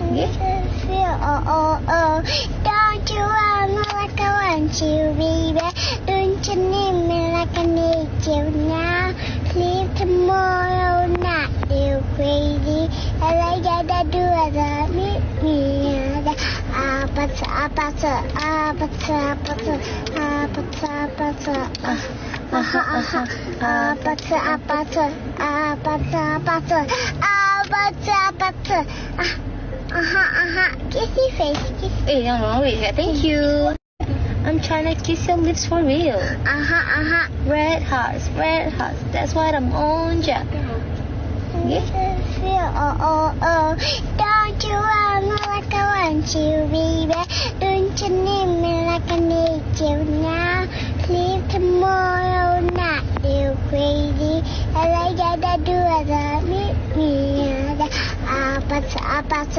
Don't you want me like I want you, baby? Don't you need me like I need you now? Sleep tomorrow night, you crazy. All I gotta do is meet me. Apatsa, apatsa, apatsa, apatsa, apatsa, apatsa. Apatsa, apatsa, apatsa, apatsa, apatsa, apatsa. Kissy face, kiss. Hey, no, wait. Thank you. I'm trying to kiss your lips for real. Red hearts, red hearts. That's what I'm on, Jack. Yeah. Don't you want me like I want you, baby? Don't you need me like I need you now? Sleep tomorrow night, you crazy. All I gotta do is meet me. Apatsa, apatsa.